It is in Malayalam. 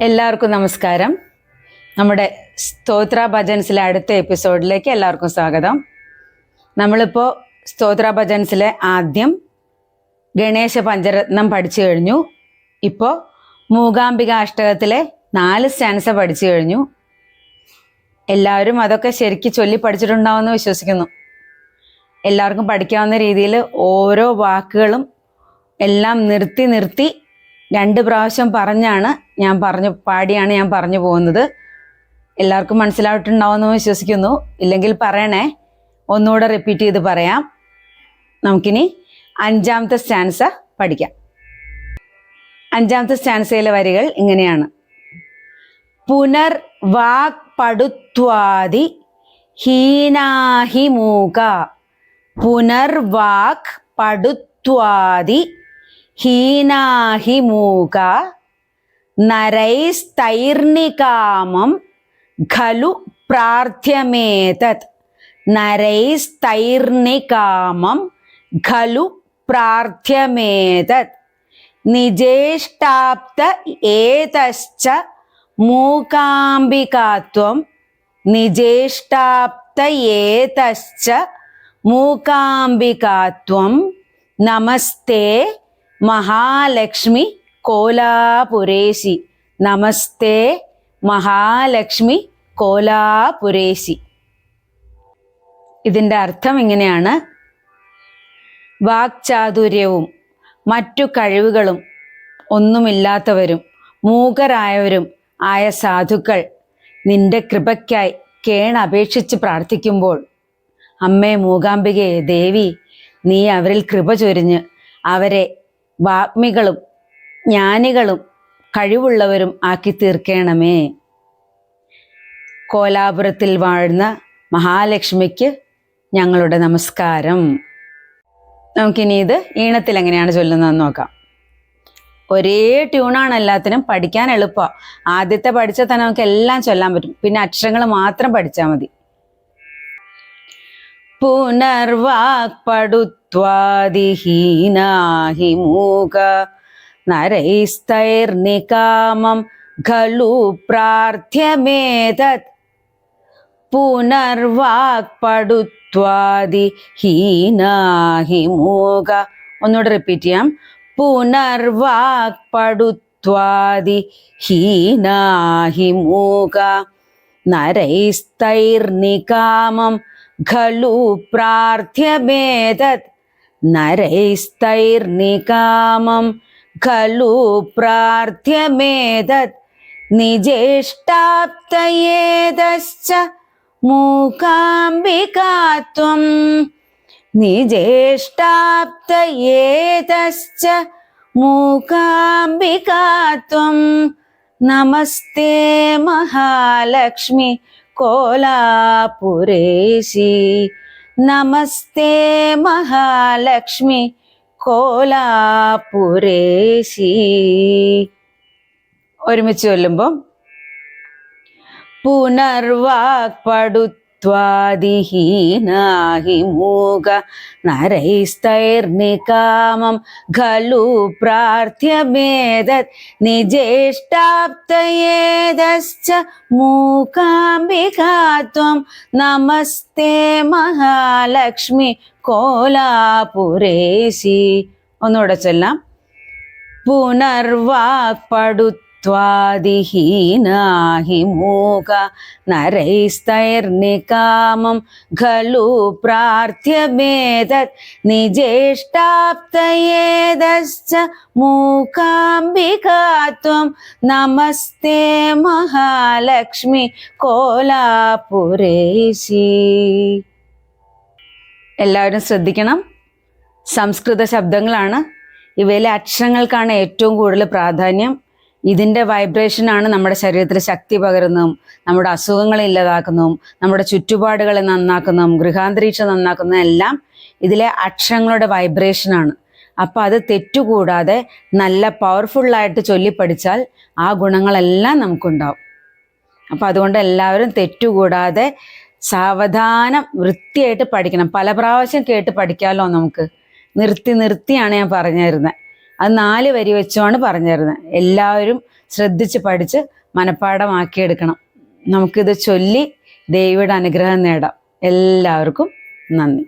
എല്ലാവർക്കും നമസ്കാരം. നമ്മുടെ സ്തോത്ര ഭജൻസിലെ അടുത്ത എപ്പിസോഡിലേക്ക് എല്ലാവർക്കും സ്വാഗതം. നമ്മളിപ്പോൾ സ്തോത്ര ഭജൻസിലെ ആദ്യം ഗണേശ പഞ്ചരത്നം പഠിച്ചു കഴിഞ്ഞു. ഇപ്പോൾ മൂകാംബിക അഷ്ടകത്തിലെ 4 സ്റ്റാൻസ പഠിച്ചു കഴിഞ്ഞു. എല്ലാവരും അതൊക്കെ ശരിക്ക് ചൊല്ലി പഠിച്ചിട്ടുണ്ടാവുമെന്ന് വിശ്വസിക്കുന്നു. എല്ലാവർക്കും പഠിക്കാവുന്ന രീതിയിൽ ഓരോ വാക്കുകളും എല്ലാം നിർത്തി 2 പ്രാവശ്യം പാടിയാണ് ഞാൻ പറഞ്ഞു പോകുന്നത്. എല്ലാവർക്കും മനസ്സിലായിട്ടുണ്ടാവുമെന്ന് വിശ്വസിക്കുന്നു. ഇല്ലെങ്കിൽ പറയണേ, ഒന്നുകൂടെ റിപ്പീറ്റ് ചെയ്ത് പറയാം. നമുക്കിനി 5ാമത്തെ സ്റ്റാൻസ പഠിക്കാം. 5ാമത്തെ സ്റ്റാൻസയിലെ വരികൾ ഇങ്ങനെയാണ്. പുനർവാക് പടുത്വാദി ഹീനാഹി മൂക. പുനർവാക് പടുത്വാദി ഹീനാഹി മൂക നരൈസ്തൈർനികാമം ഖലു പ്രാർത്ഥ്യമേതത്. നരൈസ്തൈർനികാമം ഖലു പ്രാർത്ഥ്യമേതത്. നിജേഷ്ടാപ്ത ഏതശ്ച മൂകാംബികാത്വം. നിജേഷ്ടാപ്ത ഏതശ്ച മൂകാംബികാത്വം. നമസ്തേ മഹാലക്ഷ്മി കോലാപുരേശി. നമസ്തേ മഹാലക്ഷ്മി കോലാപുരേശി. ഇതിൻ്റെ അർത്ഥം ഇങ്ങനെയാണ്. വാക്ചാതുര്യവും മറ്റു കഴിവുകളും ഒന്നുമില്ലാത്തവരും മൂകരായവരും ആയ സാധുക്കൾ നിന്റെ കൃപയ്ക്കായി കേണപേക്ഷിച്ച് പ്രാർത്ഥിക്കുമ്പോൾ, അമ്മേ മൂകാംബികയെ ദേവി, നീ അവരിൽ കൃപ ചൊരിഞ്ഞ് അവരെ വാഗ്മികളും ജ്ഞാനികളും കഴിവുള്ളവരും ആക്കി തീർക്കണമേ. കോലാപുരത്തിൽ വാഴുന്ന മഹാലക്ഷ്മിക്ക് ഞങ്ങളുടെ നമസ്കാരം. നമുക്കിനി ഇത് ഈണത്തിൽ എങ്ങനെയാണ് ചൊല്ലുന്നതെന്ന് നോക്കാം. ഒരേ ട്യൂണാണ് എല്ലാത്തിനും, പഠിക്കാൻ എളുപ്പമാണ്. ആദ്യത്തെ പഠിച്ചാൽ തന്നെ നമുക്ക് എല്ലാം ചൊല്ലാൻ പറ്റും. പിന്നെ അക്ഷരങ്ങൾ മാത്രം പഠിച്ചാൽ മതി. പുനർവാക് പടുത്വാദി ഹീനാഹി മൂക നരൈസ്തൈർനികാമം ഖലു പ്രാർത്ഥ്യമേതത്. പുനർവാക് പടുത്വാദി ഹീനാഹി മൂക. ഒന്നുകൂടെ റിപ്പീറ്റ് ചെയ്യാം. പുനർവാക് പടുത്വാദി ഹീനാഹി മൂക നരൈസ്തൈർനികാമം ഖലു പ്രാർത്ഥ്യമേതത്. നരൈസ്തൈർനികാമം ഖലു പ്രാർത്ഥ്യമേതത്. നിജേഷ്ടാപ്തയേതശ്ച മൂകാംബികാത്വം. നിജേഷ്ടാപ്തയേതശ്ച മൂകാംബികാത്വം. നമസ്തേ മഹാലക്ഷ്മി കോലാപുരേശി. നമസ്തേ മഹാലക്ഷ്മി കോലാപുരേശി. ഒരുമിച്ച് ചൊല്ലുമ്പോൾ പുനർവാക് പടുത്വാദി ഹീനാഹി മൂക നരൈസ്തൈർനികാമം ഖലു പ്രാർത്ഥ്യമേതത്. നിജേഷ്ടാപ്തയേതശ്ച മൂകാംബികാത്വം. നമസ്തേ മഹാലക്ഷ്മി കോലാപുരേശി. ഒന്നുകൂടെ ചൊല്ലാം. പുനർവാക് പടുത്വാദി ഹീനാഹി മൂക നരൈസ്തൈർനികാമം ഖലു പ്രാർത്ഥ്യമേതത്. നിജേഷ്ടാപ്തയേതശ്ച മൂകാംബികാത്വം. നമസ്തേ മഹാലക്ഷ്മി കോലാപുരേശി. എല്ലാവരും ശ്രദ്ധിക്കണം. സംസ്കൃത ശബ്ദങ്ങളാണ്. ഇവയിലെ അക്ഷരങ്ങൾക്കാണ് ഏറ്റവും കൂടുതൽ പ്രാധാന്യം. ഇതിൻ്റെ വൈബ്രേഷനാണ് നമ്മുടെ ശരീരത്തിൽ ശക്തി പകരുന്നതും നമ്മുടെ അസുഖങ്ങളെ ഇല്ലാതാക്കുന്നതും നമ്മുടെ ചുറ്റുപാടുകളെ നന്നാക്കുന്നതും ഗൃഹാന്തരീക്ഷം നന്നാക്കുന്നതും എല്ലാം ഇതിലെ അക്ഷരങ്ങളുടെ വൈബ്രേഷനാണ്. അപ്പം അത് തെറ്റുകൂടാതെ നല്ല പവർഫുള്ളായിട്ട് ചൊല്ലിപ്പഠിച്ചാൽ ആ ഗുണങ്ങളെല്ലാം നമുക്കുണ്ടാവും. അപ്പം അതുകൊണ്ട് എല്ലാവരും തെറ്റുകൂടാതെ സാവധാനം വൃത്തിയായിട്ട് പഠിക്കണം. പല പ്രാവശ്യം കേട്ട് പഠിക്കാമല്ലോ നമുക്ക്. നിർത്തിയാണ് ഞാൻ പറഞ്ഞു തരുന്നത്. അത് 4 വരി വെച്ചുമാണ് പറഞ്ഞു തരുന്നത്. എല്ലാവരും ശ്രദ്ധിച്ച് പഠിച്ച് മനഃപ്പാഠമാക്കിയെടുക്കണം. നമുക്കിത് ചൊല്ലി ദൈവയുടെ അനുഗ്രഹം നേടാം. എല്ലാവർക്കും നന്ദി.